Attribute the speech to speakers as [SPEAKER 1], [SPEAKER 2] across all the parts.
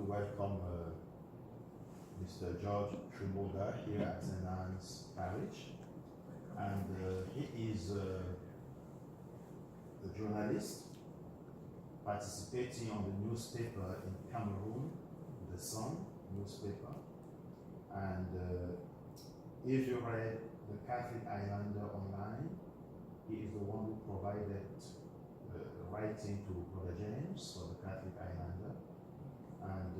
[SPEAKER 1] welcome Mr. George Trimoga here at St. Anne's Parish. And he is a journalist participating on the newspaper in Cameroon, The Sun newspaper. And if you read the Catholic Islander online, he is the one who provided writing to Brother James for the Catholic Islander. And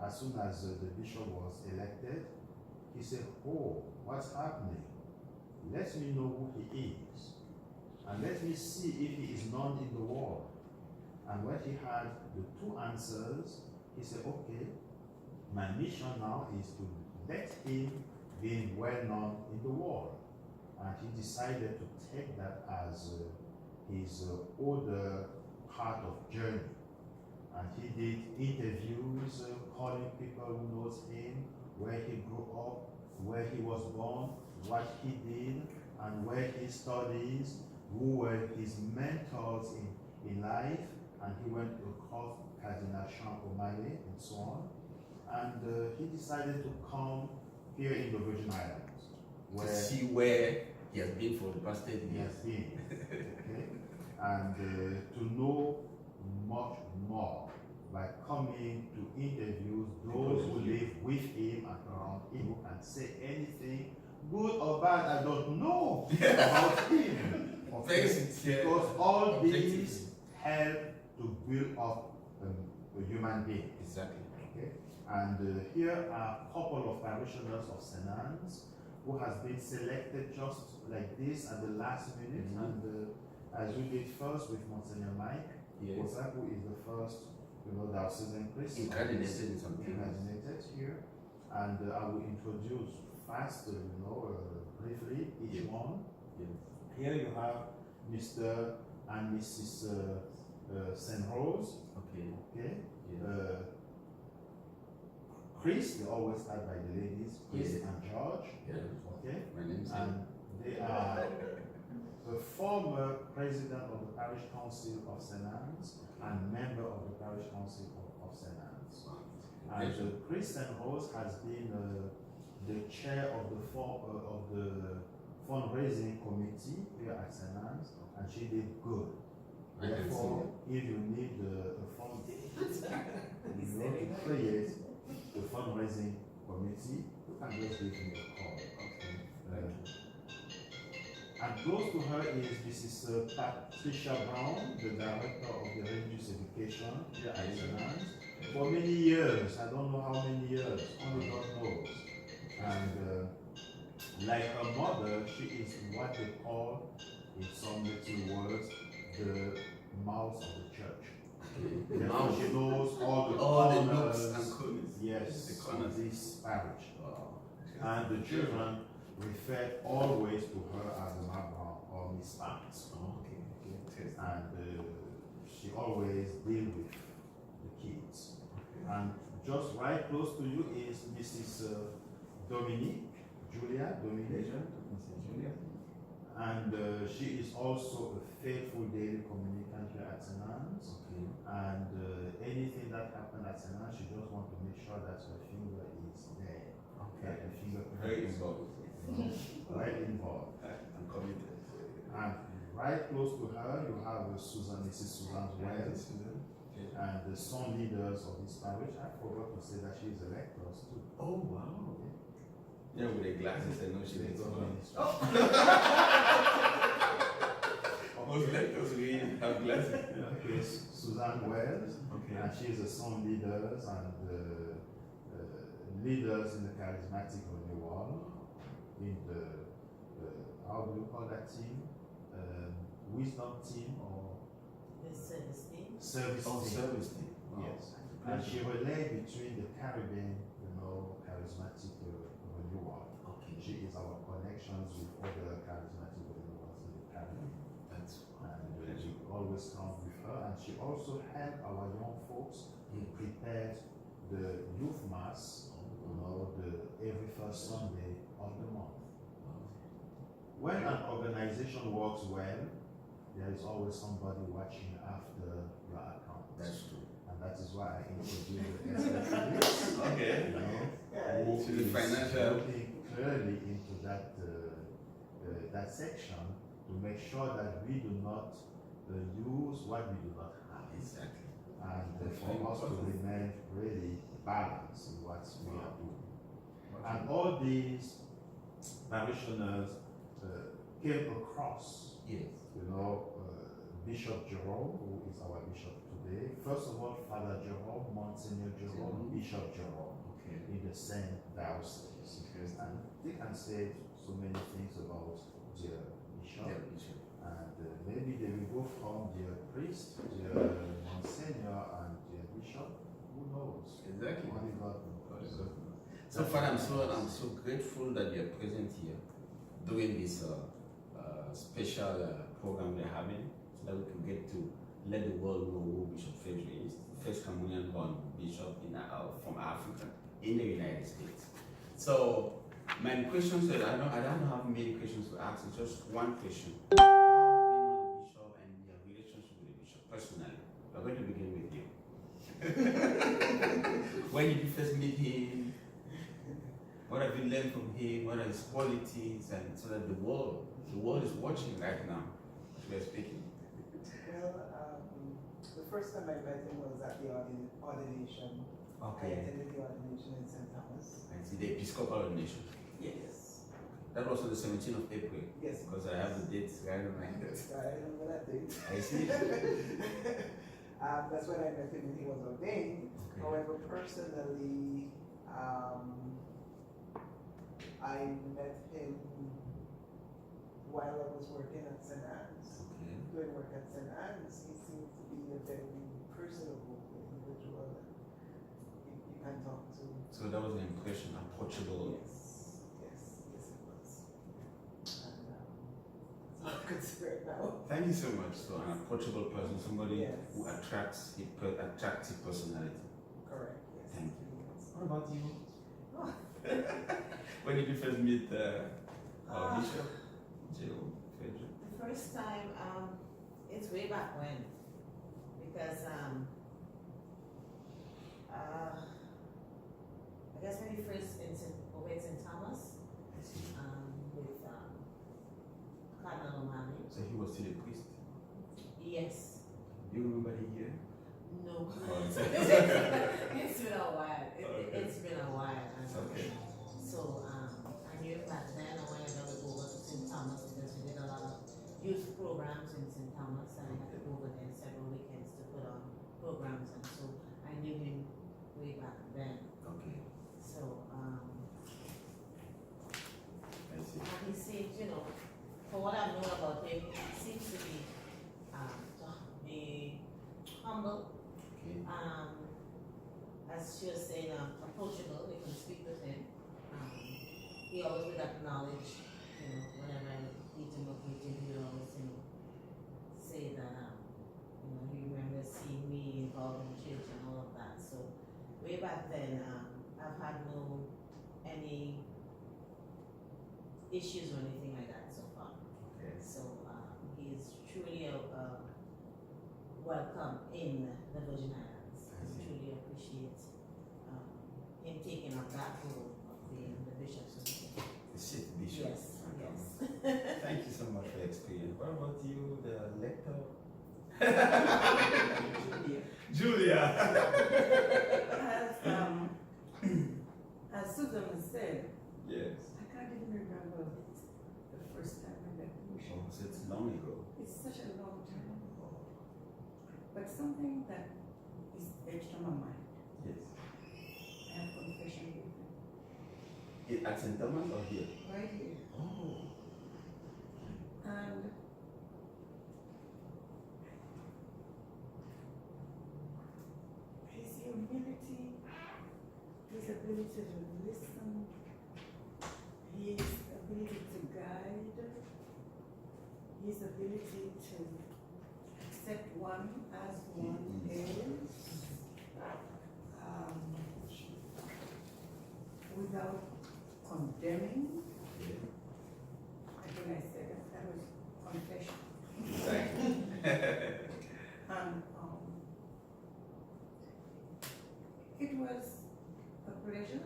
[SPEAKER 1] as soon as the bishop was elected, he said, "Oh, what's happening? Let me know who he is, and let me see if he is known in the world." And when he had the two answers, he said, "Okay, my mission now is to let him be well known in the world." And he decided to take that as his other part of journey. And he did interviews, calling people who knows him, where he grew up, where he was born, what he did, and where he studies, who were his mentors in life. And he went across Cardinal Champ-O'Malley and so on. And he decided to come here in the Virgin Islands.
[SPEAKER 2] To see where he has been for the past 10 years.
[SPEAKER 1] Okay? And to know much more by coming to interview those who live with him and around him, who can say anything, good or bad, I don't know about him. Okay? Because all these help to build up a human being.
[SPEAKER 2] Exactly.
[SPEAKER 1] Okay? And here are a couple of parishioners of St. Anne's who has been selected just like this at the last minute. And as we did first with Monsignor Mike, who is the first, diocesan priest incardinated here. And I will introduce fast, briefly each one. Here you have Mr. and Mrs. St. Rose. Okay. Chris, they always start by the ladies, Chris and George. Okay. And they are the former president of the Parish Council of St. Anne's and member of the Parish Council of St. Anne's. And Chris and Rose has been the chair of the fundraising committee here at St. Anne's, and she did good. Therefore, if you need a fund to create the fundraising committee, you can just give me a call. And close to her is Mrs. Patricia Brown, the director of the religious education here at St. Anne's. For many years, I don't know how many years, only God knows. And like her mother, she is what they call, in some little words, the mouse of the church. Therefore, she knows all the corners, of this parish. And the children refer always to her as a Mama or Miss Banks. And she always deals with the kids. And just right close to you is Mrs. Julia Dominique. And she is also a faithful daily communicant here at St. Anne's. And anything that happened at St. Anne's, she just wants to make sure that her finger is there. That the finger
[SPEAKER 2] very involved.
[SPEAKER 1] Right involved.
[SPEAKER 2] I'm committed.
[SPEAKER 1] And right close to her, you have Mrs. Susan Wells. And the son leaders of this parish. I forgot to say that she is electors too.
[SPEAKER 2] Oh, wow. Yeah, with the glasses, I know she didn't talk. Most electors really have glasses.
[SPEAKER 1] Okay, Susan Wells. And she is the son leaders and leaders in the charismatic renewal. In the how do you call that team? Wisdom team or
[SPEAKER 3] the service team?
[SPEAKER 1] Service team. Wow. Yes. And she relays between the Caribbean, charismatic renewal. She is our connections with other charismatic renewals in the Caribbean. And we always count with her. And she also helped our young folks prepare the youth mass, every first Sunday of the month. When an organization works well, there is always somebody watching after your account.
[SPEAKER 2] That's true.
[SPEAKER 1] And that is why I introduced the Esther.
[SPEAKER 2] Okay.
[SPEAKER 1] You know,
[SPEAKER 3] Yeah.
[SPEAKER 1] who
[SPEAKER 2] To the
[SPEAKER 1] is
[SPEAKER 2] financial-
[SPEAKER 1] looking clearly into that section to make sure that we do not use what we do not have,
[SPEAKER 2] Exactly.
[SPEAKER 1] and
[SPEAKER 2] That's
[SPEAKER 1] for
[SPEAKER 2] very
[SPEAKER 1] us to
[SPEAKER 2] important.
[SPEAKER 1] remain really balanced in what we are doing. And all these parishioners came across,
[SPEAKER 2] Yes.
[SPEAKER 1] you know, Bishop Jerome, who is our bishop today. First of all, Father Jerome, Monsignor Jerome, Bishop Jerome,
[SPEAKER 2] Okay.
[SPEAKER 1] in the same diocese. And they can say so many things about their bishop.
[SPEAKER 2] Yeah, Bishop.
[SPEAKER 1] And maybe they will go from their priest, their Monsignor, and their bishop. Who knows?
[SPEAKER 2] Exactly.
[SPEAKER 1] Only God knows.
[SPEAKER 2] So far, I'm so grateful that you're present here doing this special program we're having, so that we can get to let the world know who Bishop Frederick is, first communion born bishop from Africa in the United States. So my questions, I don't have many questions to ask. It's just one question. How have you known the bishop and your relationship with the bishop personally? We're going to begin with you. When did you first meet him? What have you learned from him? What are his qualities? And so that the world is watching right now as we're speaking.
[SPEAKER 3] Well, the first time I met him was at the ordination. I attended the ordination in St. Thomas.
[SPEAKER 2] I see the Episcopal ordination.
[SPEAKER 3] Yes.
[SPEAKER 2] That was on the 17th of April.
[SPEAKER 3] Yes.
[SPEAKER 2] Because I have the dates right on my head.
[SPEAKER 3] I remember that date.
[SPEAKER 2] I see.
[SPEAKER 3] That's when I met him when he was ordained.
[SPEAKER 2] Okay.
[SPEAKER 3] However, personally, I met him while I was working at St. Anne's.
[SPEAKER 2] Okay.
[SPEAKER 3] Doing work at St. Anne's, he seemed to be a very personable individual that you can talk to.
[SPEAKER 2] So that was an impression, approachable.
[SPEAKER 3] Yes, it was. And that's all I could say right now.
[SPEAKER 2] Thank you so much. So an approachable person, somebody
[SPEAKER 3] Yes.
[SPEAKER 2] who attracts attractive personality.
[SPEAKER 3] Correct, yes.
[SPEAKER 2] Thank you.
[SPEAKER 3] Yes.
[SPEAKER 2] What about you?
[SPEAKER 3] Oh.
[SPEAKER 2] When did you first meet our
[SPEAKER 4] Uh,
[SPEAKER 2] bishop, Joe Frederick?
[SPEAKER 4] The first time, it's way back when, because I guess when he first over at St. Thomas,
[SPEAKER 2] I see.
[SPEAKER 4] with Cardinal O'Malley.
[SPEAKER 2] So he was still a priest.
[SPEAKER 4] Yes.
[SPEAKER 2] Do you remember the year?
[SPEAKER 4] No.
[SPEAKER 2] Oh,
[SPEAKER 4] It's been a while.
[SPEAKER 2] Okay.
[SPEAKER 4] It's been a while. And,
[SPEAKER 2] Okay.
[SPEAKER 4] So I knew him back then. I wanted to go over to St. Thomas because we did a lot of youth programs in St. Thomas, and I had to go over there several weekends to put on programs, and so I knew him way back then.
[SPEAKER 2] Okay.
[SPEAKER 4] So
[SPEAKER 2] I see.
[SPEAKER 4] and he seems, for what I've known about him, he seems to be humble.
[SPEAKER 2] Okay.
[SPEAKER 4] As she was saying, approachable. We can speak with him. He always would acknowledge, whenever I meet him or greet him, he would always, say that, he remembers seeing me involved in church and all of that. So way back then, I've had any issues or anything like that so far.
[SPEAKER 2] Okay.
[SPEAKER 4] So he is truly welcome in the Virgin Islands.
[SPEAKER 2] I see.
[SPEAKER 4] Truly appreciate him taking up that role of being the bishop.
[SPEAKER 2] The sixth bishop.
[SPEAKER 4] Yes, yes.
[SPEAKER 2] Thank you so much for your experience. What about you, the lector? Julia.
[SPEAKER 5] As Susan said,
[SPEAKER 2] Yes.
[SPEAKER 5] I can't even remember the first time I met the bishop.
[SPEAKER 2] Oh, so it's long ago.
[SPEAKER 5] It's such a long time ago. But something that is etched on my mind.
[SPEAKER 2] Yes.
[SPEAKER 5] I have confession with him.
[SPEAKER 2] At St. Thomas or here?
[SPEAKER 5] Right here.
[SPEAKER 2] Oh.
[SPEAKER 5] And his humility, his ability to listen, his ability to guide, his ability to accept one as one is, without condemning.
[SPEAKER 2] Yeah.
[SPEAKER 5] Again, I said that was confession.
[SPEAKER 2] Exactly.
[SPEAKER 5] And It was a pleasure.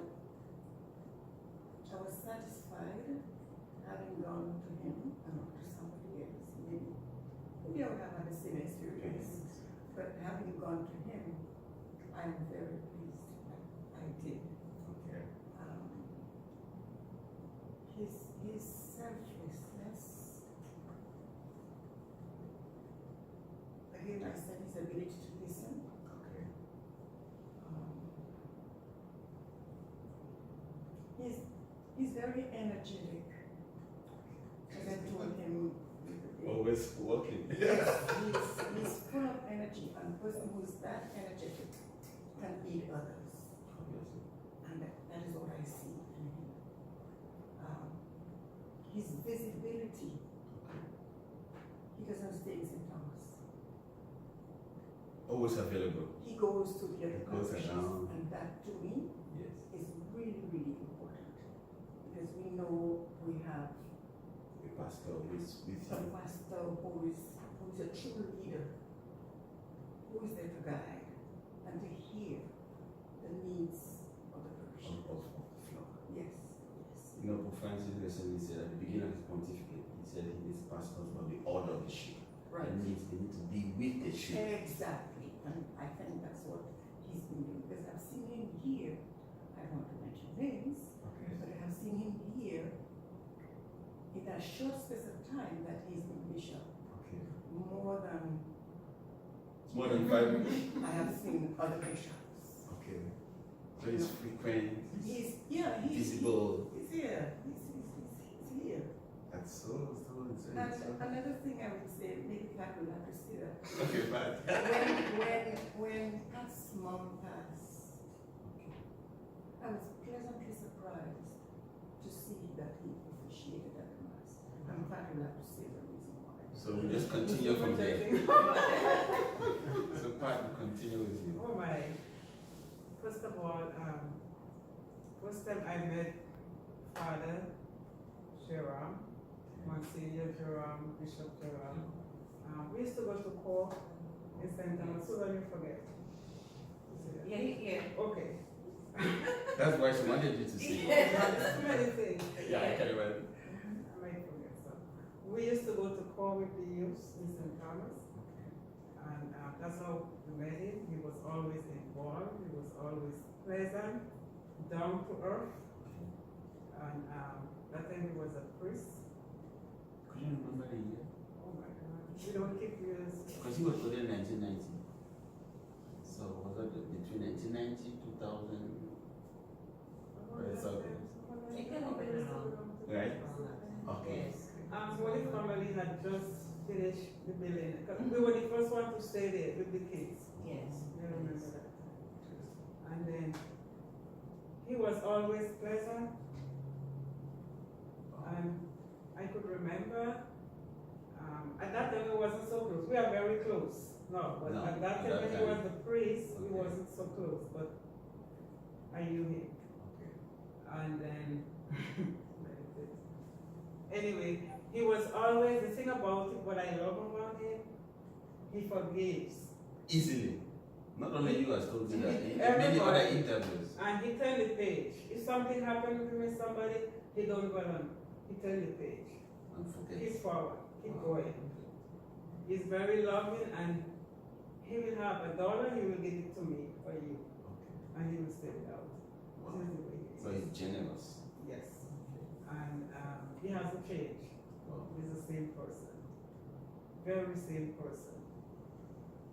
[SPEAKER 5] I was satisfied having gone to him and not to somebody else. Maybe I would have had the same experience, but having gone to him, I'm very pleased that I did.
[SPEAKER 2] Okay.
[SPEAKER 5] His selflessness, again, I said his ability to listen.
[SPEAKER 2] Okay.
[SPEAKER 5] He's very energetic. As I told him,
[SPEAKER 2] Always working.
[SPEAKER 5] yes, he's full of energy, and a person who is that energetic can lead others.
[SPEAKER 2] Obviously.
[SPEAKER 5] And that is what I see in him. His visibility, he doesn't stay in St. Thomas.
[SPEAKER 2] Always available.
[SPEAKER 5] He goes to the other
[SPEAKER 2] He goes
[SPEAKER 5] parishes,
[SPEAKER 2] around.
[SPEAKER 5] and that to me
[SPEAKER 2] Yes.
[SPEAKER 5] is really, really important. Because we know we have
[SPEAKER 2] The pastor is with
[SPEAKER 5] a
[SPEAKER 2] you.
[SPEAKER 5] pastor who is a true leader, who is there to guide and to hear the needs of the parish.
[SPEAKER 2] Of the flock.
[SPEAKER 5] Yes.
[SPEAKER 2] You know, Pope Francis recently said at the beginning of his pontificate, he said his pastors were the order of the sheep.
[SPEAKER 5] Right.
[SPEAKER 2] That means they need to be with the sheep.
[SPEAKER 5] Exactly. And I think that's what he's been doing. Because I've seen him here, I don't want to mention names,
[SPEAKER 2] Okay.
[SPEAKER 5] but I have seen him here in a short space of time that he's been bishop.
[SPEAKER 2] Okay.
[SPEAKER 5] More than
[SPEAKER 2] More than 5 minutes.
[SPEAKER 5] I have seen other bishops.
[SPEAKER 2] Okay. So it's frequent.
[SPEAKER 5] He's
[SPEAKER 2] visible.
[SPEAKER 5] He's here. He's here.
[SPEAKER 2] That's so
[SPEAKER 5] And another thing I would say, maybe Pat will have to say that.
[SPEAKER 2] Okay, but.
[SPEAKER 5] when Pat's mom passed, I was pleasantly surprised to see that he officiated at the mass. And Pat will have to say the reason why.
[SPEAKER 2] So we just continue from there. So Pat will continue with you.
[SPEAKER 3] Oh my. First of all, first time I met Father Jerome, Monsignor Jerome, Bishop Jerome. We used to go to Croix in St. Thomas, so don't you forget.
[SPEAKER 4] Yeah.
[SPEAKER 3] Okay.
[SPEAKER 2] That's why she wanted you to see.
[SPEAKER 3] There's too many things.
[SPEAKER 2] Yeah, I can imagine.
[SPEAKER 3] I might forget some. We used to go to Croix with the youth in St. Thomas, and that's how we met him. He was always involved, he was always pleasant, down to earth, and that time he was a priest.
[SPEAKER 2] Could you remember the year?
[SPEAKER 3] Oh my God, we don't keep years.
[SPEAKER 2] Because he was ordained in 1990. So was that between 1990 2000?
[SPEAKER 4] It can have been around.
[SPEAKER 2] Right? Okay.
[SPEAKER 4] Yes.
[SPEAKER 3] Holy Family had just finished the building. We were the first one to stay there with the kids.
[SPEAKER 4] Yes.
[SPEAKER 3] I remember that. And then he was always pleasant. And I could remember, at that time we wasn't so close. We are very close now, but
[SPEAKER 2] No,
[SPEAKER 3] at that time when he was the priest, we
[SPEAKER 2] Okay.
[SPEAKER 3] wasn't so close, but I knew him.
[SPEAKER 2] Okay.
[SPEAKER 3] And then, anyway, he was always, the thing about it, what I love about him, he forgives.
[SPEAKER 2] Easily. Not only you as told me that, in many
[SPEAKER 3] Everybody.
[SPEAKER 2] other interviews.
[SPEAKER 3] And he turned the page. If something happened with somebody, he don't go on. He turned the page.
[SPEAKER 2] And forget.
[SPEAKER 3] Keep forward, keep
[SPEAKER 2] Wow.
[SPEAKER 3] going. He's very loving, and he will have $1, he will give it to me for you,
[SPEAKER 2] Okay.
[SPEAKER 3] and he will send it out.
[SPEAKER 2] Wow.
[SPEAKER 3] This is the way he is.
[SPEAKER 2] So he's generous.
[SPEAKER 3] Yes. And he hasn't changed.
[SPEAKER 2] Wow.
[SPEAKER 3] He's the same person. Very same person.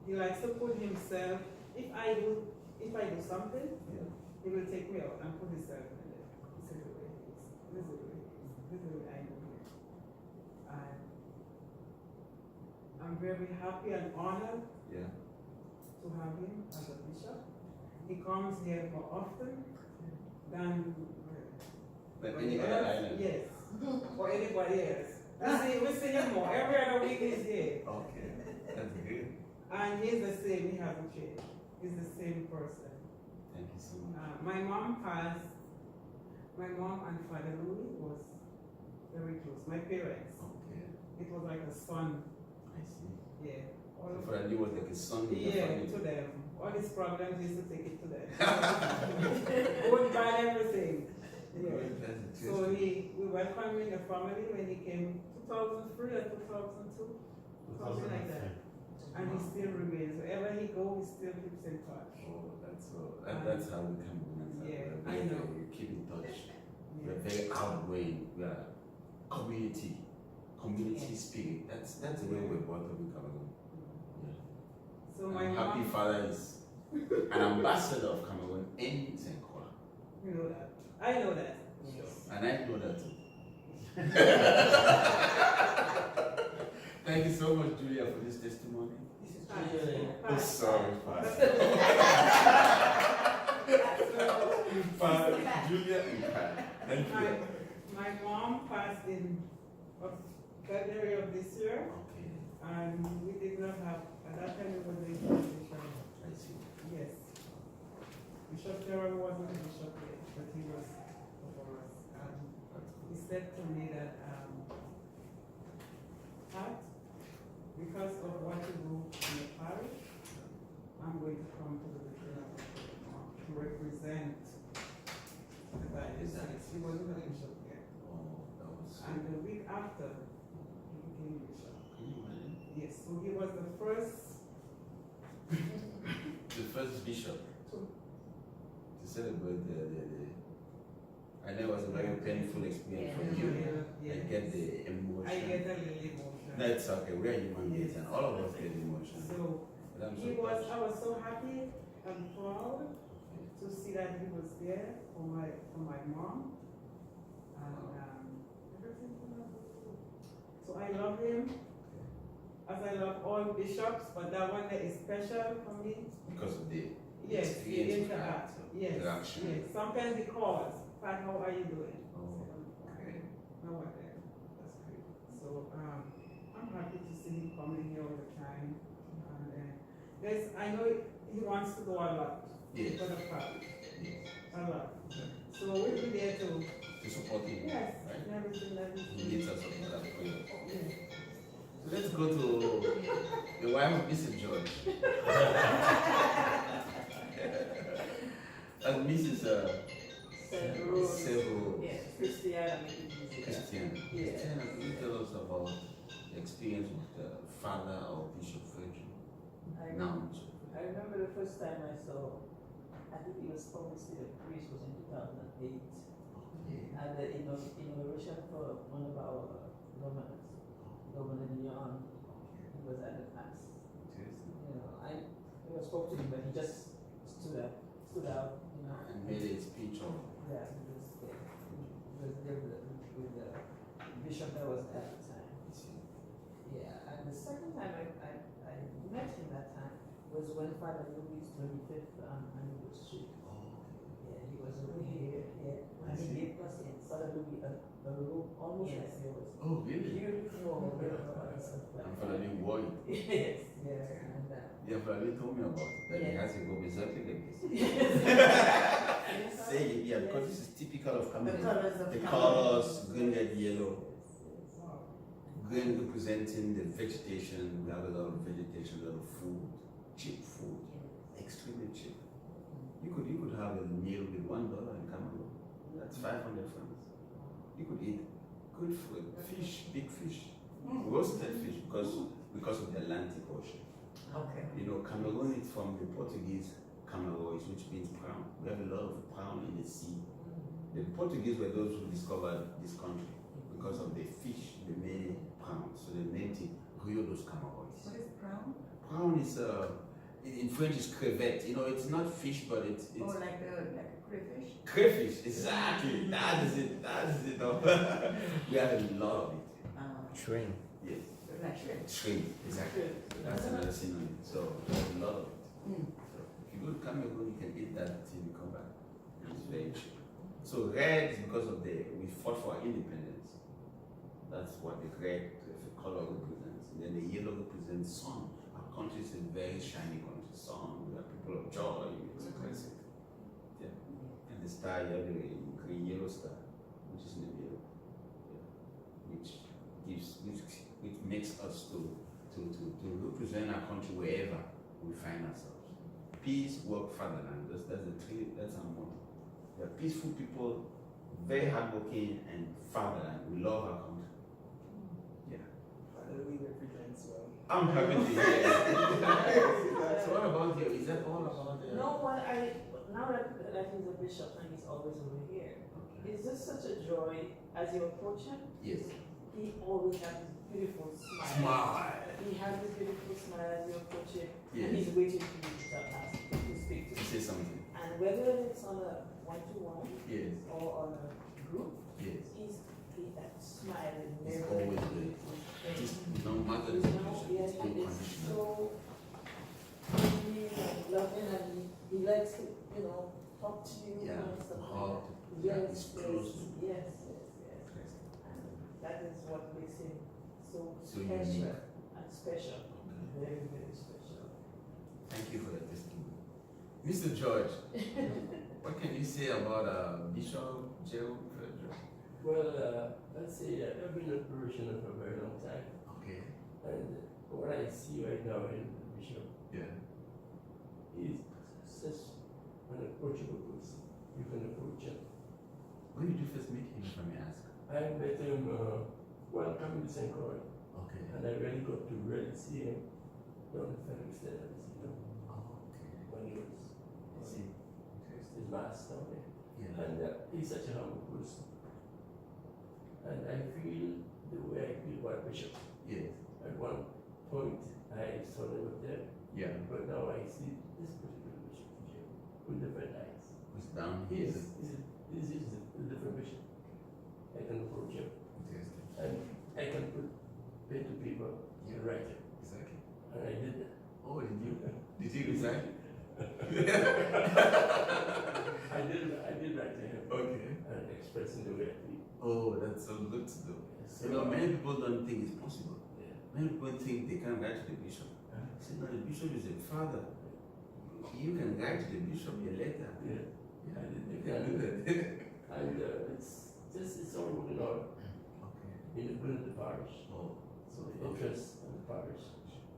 [SPEAKER 3] He likes to put himself, if I do something,
[SPEAKER 2] Yeah.
[SPEAKER 3] he will take me out and put himself in there. This is the way he is. This is the way he is. This is the way I know him. And I'm very happy and honored
[SPEAKER 2] Yeah.
[SPEAKER 3] to have him as a bishop. He comes here more often than
[SPEAKER 2] But any other island?
[SPEAKER 3] Yes. Or anybody else. We see him more. Every other week he's here.
[SPEAKER 2] Okay. That's good.
[SPEAKER 3] And he's the same, he hasn't changed. He's the same person.
[SPEAKER 2] Thank you so much.
[SPEAKER 3] My mom passed. My mom and Father Louis was very close. My parents.
[SPEAKER 2] Okay.
[SPEAKER 3] It was like a son.
[SPEAKER 2] I see.
[SPEAKER 3] Yeah.
[SPEAKER 2] So for you was like a son in the
[SPEAKER 3] Yeah,
[SPEAKER 2] family.
[SPEAKER 3] to them. all his problems, he used to take it to them. Go and buy everything. Yeah. So we welcomed him in the family when he came 2003 or 2002, something like that. And he still remains. Wherever he goes, he still keeps in touch.
[SPEAKER 2] Oh, that's how we can be.
[SPEAKER 3] Yeah,
[SPEAKER 2] We're
[SPEAKER 3] I know.
[SPEAKER 2] We keep in touch.
[SPEAKER 3] Yeah.
[SPEAKER 2] We're very outgoing. We are community spirit. That's the way we're brought up in Cameroon. Yeah.
[SPEAKER 3] So my
[SPEAKER 2] I'm happy
[SPEAKER 3] mom,
[SPEAKER 2] father is an ambassador of Cameroon in St. Croix.
[SPEAKER 3] you know that. I know that.
[SPEAKER 4] Yes.
[SPEAKER 2] And I know that too. Thank you so much, Julia, for this testimony.
[SPEAKER 4] This is
[SPEAKER 3] Hi.
[SPEAKER 4] Julia.
[SPEAKER 2] Oh, sorry, Julia and Pat. Thank
[SPEAKER 3] My,
[SPEAKER 2] you.
[SPEAKER 3] my mom passed in February of this year,
[SPEAKER 2] Okay,
[SPEAKER 3] and we did not have, at that time we were doing transition.
[SPEAKER 2] I see.
[SPEAKER 3] Yes. Bishop Terrell wasn't a bishop yet, but he was over us. He said to me that, Pat, because of what you do in the parish, I'm going to come to the retreat to represent the diocese. He wasn't a bishop yet.
[SPEAKER 2] Oh, that was
[SPEAKER 3] And the week after, he became bishop.
[SPEAKER 2] Can you imagine?
[SPEAKER 3] Yes, so he was the first
[SPEAKER 2] The first bishop to celebrate the I know it was a very painful experience for you.
[SPEAKER 3] Yeah.
[SPEAKER 2] I get the emotion.
[SPEAKER 3] I get a little emotion.
[SPEAKER 2] That's okay, we're human beings and all of us get emotion.
[SPEAKER 3] So
[SPEAKER 2] But I'm so
[SPEAKER 3] he was,
[SPEAKER 2] touched.
[SPEAKER 3] I was so happy and proud to see that he was there for my mom. And everything turned out good. So I love him, as I love all bishops, but that one that is special for me.
[SPEAKER 2] Because of the
[SPEAKER 3] Yes, the
[SPEAKER 2] experience of
[SPEAKER 3] interact. Yes,
[SPEAKER 2] interaction.
[SPEAKER 3] yes. Sometimes he calls, Pat, how are you doing?
[SPEAKER 2] Oh,
[SPEAKER 3] I say,
[SPEAKER 2] okay.
[SPEAKER 3] No, what there. That's great. So I'm happy to see him coming here all the time. And I know he wants to go a lot
[SPEAKER 2] Yes.
[SPEAKER 3] for the parish,
[SPEAKER 2] Yes.
[SPEAKER 3] a lot. So we'll be there to,
[SPEAKER 2] To support him.
[SPEAKER 3] yes,
[SPEAKER 2] Right?
[SPEAKER 3] and everything that
[SPEAKER 2] He
[SPEAKER 3] he
[SPEAKER 2] needs us for that prayer.
[SPEAKER 3] Yes.
[SPEAKER 2] So let's go to the wife of Mr. George. And Mrs. Several
[SPEAKER 5] Yes, Christiana.
[SPEAKER 2] Christiana.
[SPEAKER 5] Yeah.
[SPEAKER 2] Christiana, can you tell us about the experience with the father of Bishop Frederick? Now,
[SPEAKER 6] I remember the first time I saw, I think it was probably still a priest, was in 2008, at the inauguration for one of our governors, Governor Leon. He was at the mass. You know, I never spoke to him, but he just stood out, you know.
[SPEAKER 2] and made a speech of
[SPEAKER 6] Yeah, he was there. He was there with the bishop that was at the time. Yeah, and the second time I met him that time was when Father Louis' 25th anniversary. Yeah, he was over here, yeah. And he gave us in Father Louis a room almost
[SPEAKER 4] Yes.
[SPEAKER 6] like yours.
[SPEAKER 2] Oh, really?
[SPEAKER 6] Beautiful, and stuff like
[SPEAKER 2] And
[SPEAKER 6] that.
[SPEAKER 2] Father Lee worried.
[SPEAKER 6] Yes, yeah, and
[SPEAKER 2] Yeah, Father Lee told me about it, that he
[SPEAKER 6] Yeah.
[SPEAKER 2] has a robe exactly like this.
[SPEAKER 6] yes.
[SPEAKER 2] Say, yeah, because this is typical of
[SPEAKER 5] The
[SPEAKER 2] Cameroon.
[SPEAKER 5] colors of
[SPEAKER 2] The
[SPEAKER 5] Cameroon.
[SPEAKER 2] colors, green, red, yellow.
[SPEAKER 3] Wow.
[SPEAKER 2] Green representing the vegetation. We have a lot of vegetation, a lot of food, cheap food, extremely cheap. You could have a meal with $1 in Cameroon. That's 500 francs. You could eat good food, fish, big fish, roasted fish, because of the Atlantic Ocean.
[SPEAKER 5] Okay.
[SPEAKER 2] You know, Cameroon is from the Portuguese Camerois, which means prawn. We have a lot of prawn in the sea. The Portuguese were those who discovered this country because of the fish they made prawn. So they named it Rio dos Camarões.
[SPEAKER 5] What is brown?
[SPEAKER 2] Prawn is in French is crevette. You know, it's not fish, but it's
[SPEAKER 5] Oh, like a crayfish?
[SPEAKER 2] crayfish. Exactly. That is it. We have a lot of it.
[SPEAKER 7] Shrimp.
[SPEAKER 2] Yes.
[SPEAKER 5] Like shrimp.
[SPEAKER 2] Shrimp. Exactly. That's another synonym. So there's a lot of it.
[SPEAKER 5] Mm.
[SPEAKER 2] So if you go to Cameroon, you can eat that till you come back. It's very cheap. So red is because of we fought for our independence. That's what the red color represents. And then the yellow represents sun. Our country is a very shiny country. Sun. We are people of joy. It's a classic. Yeah. And the star, you have the green yellow star, which is in the middle. Yeah. Which makes us to represent our country wherever we find ourselves. peace, work, fatherland. That's the three. That's our motto. We are peaceful people, very hardworking, and fatherland. We love our country.
[SPEAKER 7] We represent well.
[SPEAKER 2] I'm happy to hear it. So what about you? Is that all about the...
[SPEAKER 6] No, now that he's a bishop and he's always over here, it's just such a joy as you approach him.
[SPEAKER 2] Yes.
[SPEAKER 6] He always has this beautiful smile.
[SPEAKER 2] Smile.
[SPEAKER 6] He has this beautiful smile as you approach him.
[SPEAKER 2] Yes.
[SPEAKER 6] And he's waiting for you to ask to speak to him.
[SPEAKER 2] Say something.
[SPEAKER 6] And whether it's on a one-to-one
[SPEAKER 2] Yes.
[SPEAKER 6] or on a group,
[SPEAKER 2] Yes.
[SPEAKER 6] that smile is
[SPEAKER 2] It's
[SPEAKER 6] never
[SPEAKER 2] always there. Just no matter the situation,
[SPEAKER 6] Yes,
[SPEAKER 2] it's
[SPEAKER 6] and it's
[SPEAKER 2] unconditional.
[SPEAKER 6] so friendly and loving, and he likes to, talk to you
[SPEAKER 2] Yeah.
[SPEAKER 6] and stuff like
[SPEAKER 2] Hard.
[SPEAKER 6] that.
[SPEAKER 2] Yeah,
[SPEAKER 6] Yes,
[SPEAKER 2] it's
[SPEAKER 6] yes,
[SPEAKER 2] close.
[SPEAKER 6] yes. And that is what makes him so
[SPEAKER 2] So
[SPEAKER 6] special
[SPEAKER 2] unique.
[SPEAKER 6] and special.
[SPEAKER 2] Okay.
[SPEAKER 6] Very, very special.
[SPEAKER 2] Thank you for that testimony. Mr. George, what can you say about Bishop Joe?
[SPEAKER 7] Well, let's say I've been a parishioner for a very long time,
[SPEAKER 2] Okay.
[SPEAKER 7] and what I see right now in the bishop
[SPEAKER 2] Yeah.
[SPEAKER 7] is such an approachable person. You can approach him.
[SPEAKER 2] When did you first meet him, if I may ask?
[SPEAKER 7] I met him while coming to St. Croix,
[SPEAKER 2] Okay.
[SPEAKER 7] and I really got to really see him on the very extent of his,
[SPEAKER 2] Oh, okay.
[SPEAKER 7] when he was
[SPEAKER 2] I see.
[SPEAKER 7] his mass down there.
[SPEAKER 2] Yeah.
[SPEAKER 7] And he's such a humble person. And I feel the way I feel about Bishop.
[SPEAKER 2] Yes.
[SPEAKER 7] At one point, I saw him up there,
[SPEAKER 2] Yeah.
[SPEAKER 7] but now I see this particular Bishop here with different eyes.
[SPEAKER 2] Who's down
[SPEAKER 7] He
[SPEAKER 2] here?
[SPEAKER 7] is, this is a different Bishop. I can approach him,
[SPEAKER 2] Interesting.
[SPEAKER 7] and I can put pen to paper and write it.
[SPEAKER 2] Exactly.
[SPEAKER 7] And I did that.
[SPEAKER 2] Oh, did you? Did you exactly?
[SPEAKER 7] I did write to him
[SPEAKER 2] Okay.
[SPEAKER 7] and expressing the way I feel.
[SPEAKER 2] Oh, that's so good to do.
[SPEAKER 7] So,
[SPEAKER 2] You know, many people don't think it's possible.
[SPEAKER 7] yeah.
[SPEAKER 2] Many people think they can write to the bishop. Say, no, the bishop is a father. You can write to the bishop a letter.
[SPEAKER 7] Yeah.
[SPEAKER 2] Yeah,
[SPEAKER 7] I did
[SPEAKER 2] you
[SPEAKER 7] that.
[SPEAKER 2] can do that.
[SPEAKER 7] And it's all going on
[SPEAKER 2] Okay.
[SPEAKER 7] in the good of the parish.
[SPEAKER 2] Oh,
[SPEAKER 7] So the interest of the parish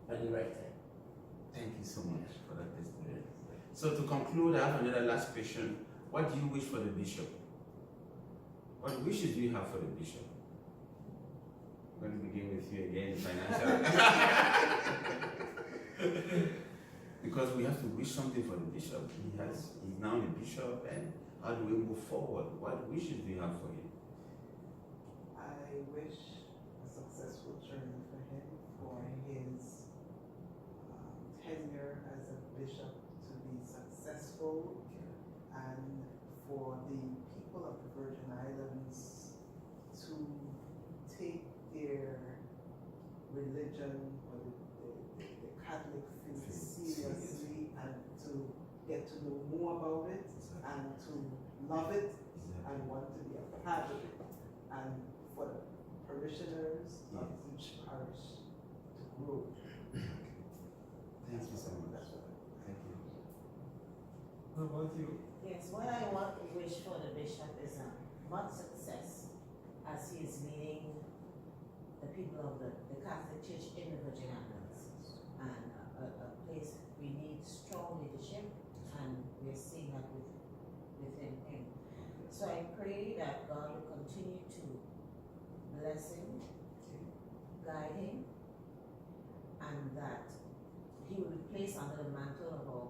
[SPEAKER 7] at the right time.
[SPEAKER 2] thank you so much for that testimony.
[SPEAKER 7] Yes.
[SPEAKER 2] So to conclude, I have another last question. What do you wish for the bishop? What wishes do you have for the bishop? I'm going to begin with you again, financial. Because we have to wish something for the bishop. He's now a bishop, and how do we move forward? What wishes do you have for him?
[SPEAKER 3] I wish a successful journey for him, for his tenure as a bishop to be successful, and for the people of the Virgin Islands to take their religion or the Catholic faith seriously, and to get to know more about it and to love it and want to be a part of it, and for the parishioners of each parish to grow.
[SPEAKER 2] Thank you so much.
[SPEAKER 3] That's what
[SPEAKER 2] Thank you. How about you?
[SPEAKER 4] Yes, what I want to wish for the bishop is much success as he is leading the people of the Catholic Church in the Virgin Islands, and a place we need strong leadership, and we're seeing that within him. So I pray that God will continue to bless him, guide him, and that he will be placed under the mantle of our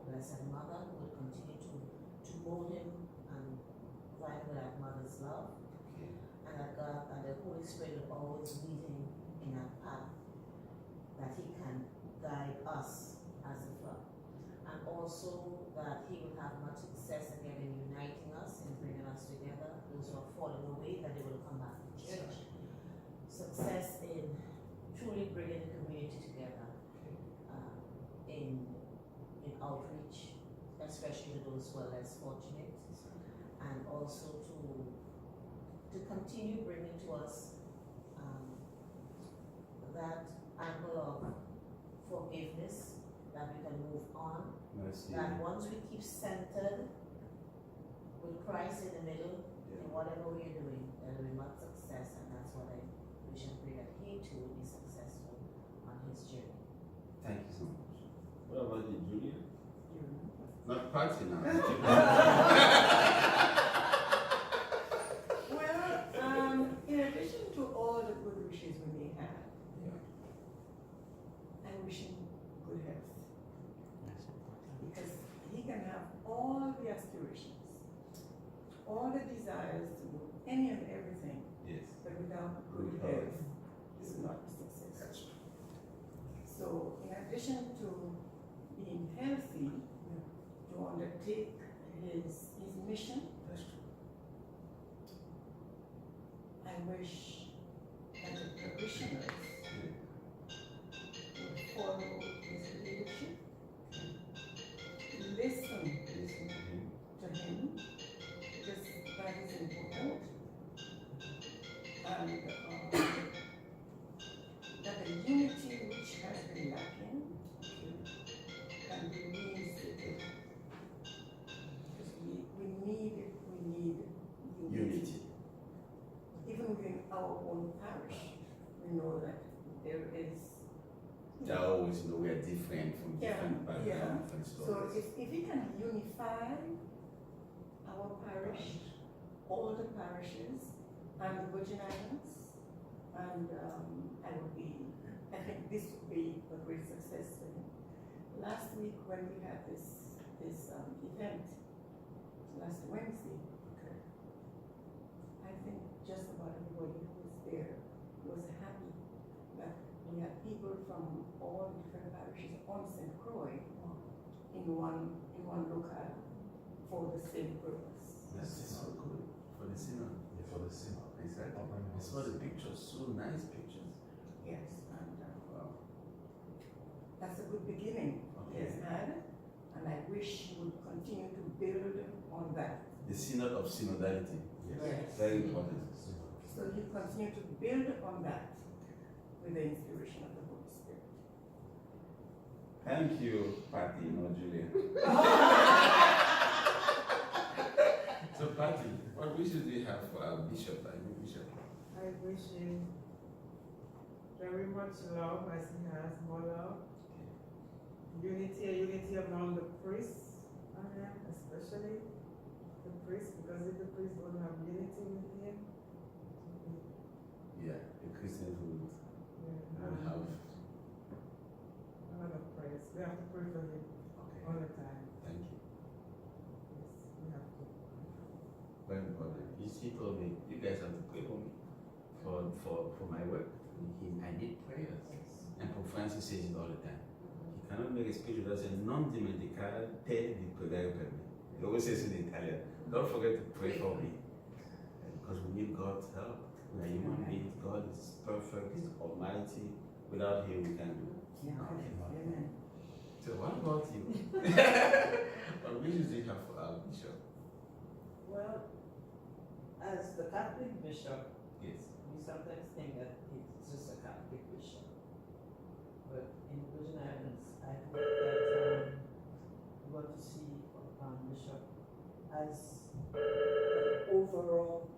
[SPEAKER 4] Blessed Mother, who will continue to mold him and provide him with that mother's love, and that God and the Holy Spirit will always lead him in that path, that he can guide us as a flock, and also that he will have much success again in uniting us and bringing us together. Those who are falling away, that they will come back to church. Success in truly bringing the community together, in outreach, especially to those who are less fortunate, and also to continue bringing to us that angle of forgiveness, that we can move on,
[SPEAKER 2] Mercy.
[SPEAKER 4] that once we keep centered with Christ in the middle, in whatever we are doing, there will be much success, and that's what I wish and pray, that he too will be successful on his journey.
[SPEAKER 2] Thank you so much. What about you, Julia?
[SPEAKER 3] you
[SPEAKER 2] Not party now.
[SPEAKER 5] Well, in addition to all the good wishes we may have,
[SPEAKER 2] Yeah.
[SPEAKER 5] I'm wishing good health. Because he can have all the aspirations, all the desires to do any and everything,
[SPEAKER 2] Yes.
[SPEAKER 5] but without good
[SPEAKER 2] Good health.
[SPEAKER 5] health, this is not a success.
[SPEAKER 2] That's true.
[SPEAKER 5] So in addition to being healthy, to undertake his mission,
[SPEAKER 2] That's true.
[SPEAKER 5] I wish that the parishioners would follow his leadership, listen
[SPEAKER 2] Listen to him.
[SPEAKER 5] to him, because that is important, and that the unity which has been lacking can be reinstated. Because we need
[SPEAKER 2] Unity.
[SPEAKER 5] Even within our own parish, we know that there is.
[SPEAKER 2] They always know we are different from different
[SPEAKER 5] Yeah,
[SPEAKER 2] backgrounds,
[SPEAKER 5] yeah.
[SPEAKER 2] different
[SPEAKER 5] So
[SPEAKER 2] stories.
[SPEAKER 5] if we can unify our parish, all the parishes, and the Virgin Islands, and I think this would be a great success for him. Last week when we had this event, last Wednesday,
[SPEAKER 2] Okay.
[SPEAKER 5] I think just about everybody who was there was happy that we had people from all different parishes on St. Croix in one locale for the same purpose.
[SPEAKER 2] That's so good for the synod.
[SPEAKER 1] Yeah, for the cinema.
[SPEAKER 2] Exactly. I saw the pictures, so nice pictures.
[SPEAKER 5] Yes, and
[SPEAKER 2] Wow.
[SPEAKER 5] that's a good beginning he has had, and I wish he would continue to build on that.
[SPEAKER 2] The synod of synodality.
[SPEAKER 5] Yes.
[SPEAKER 2] Very important.
[SPEAKER 5] So he continue to build on that with the inspiration of the Holy Spirit.
[SPEAKER 2] Thank you, Patty, no Julia. So, Patty, what wishes do you have for our bishop, our new bishop?
[SPEAKER 3] I wish him very much love as he has more love. Unity among the priests, especially the priests, because if the priests don't have unity with him,
[SPEAKER 2] Yeah, the Christians would have.
[SPEAKER 3] a lot of prayers. We have to pray for him all
[SPEAKER 2] Okay,
[SPEAKER 3] the time.
[SPEAKER 2] thank you.
[SPEAKER 3] Yes, we have to.
[SPEAKER 2] Very important. He told me, you guys have to pray for me for my work. I need prayers. And Pope Francis says it all the time. He cannot make a speech without saying, non dimenticare te di pregare per me. He always says in Italian, don't forget to pray for me. Because we need God's help. We are human beings. God is perfect, He's almighty. Without Him, we can't do it.
[SPEAKER 5] Amen.
[SPEAKER 2] So, what about you? What wishes do you have for our bishop?
[SPEAKER 6] Well, as the Catholic bishop,
[SPEAKER 2] Yes.
[SPEAKER 6] we sometimes think that it's just a Catholic bishop. But in Virgin Islands, I hope that we want to see bishop as an overall,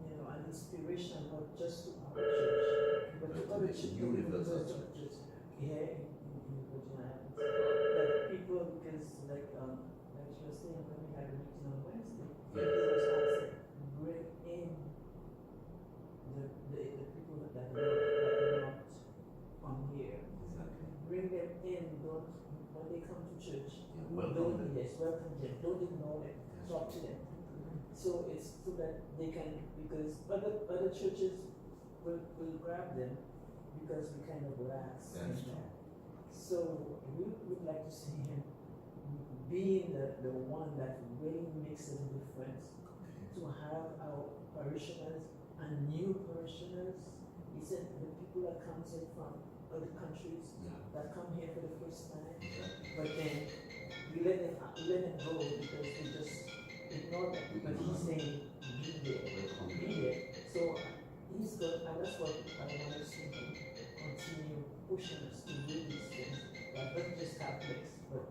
[SPEAKER 6] an inspiration, not just to our church, but to other
[SPEAKER 2] Universal
[SPEAKER 6] churches
[SPEAKER 2] church.
[SPEAKER 6] here in Virgin Islands. That people, because like she was saying when we had a meeting on Wednesday,
[SPEAKER 2] Yes.
[SPEAKER 6] people was asking, bring in the people that are not from here.
[SPEAKER 2] Exactly.
[SPEAKER 6] Bring them in, don't, when they come to church,
[SPEAKER 2] Yeah, welcome them.
[SPEAKER 6] yes, welcome them, don't ignore them, talk to them. So it's so that they can, because other churches will grab them because we kind of relax.
[SPEAKER 2] That's
[SPEAKER 6] you
[SPEAKER 2] true.
[SPEAKER 6] know. So we would like to see him being the one that really makes a difference, to have our parishioners and new parishioners. He said the people that comes in from other countries
[SPEAKER 2] Yeah.
[SPEAKER 6] that come here for the first time,
[SPEAKER 2] Exactly.
[SPEAKER 6] but then we let them go because they just ignore them. But he's saying, be there,
[SPEAKER 2] Welcome
[SPEAKER 6] be
[SPEAKER 2] them.
[SPEAKER 6] there. So he's good, and that's what I want to see him continue pushing us to do these things. Like not just Catholics, but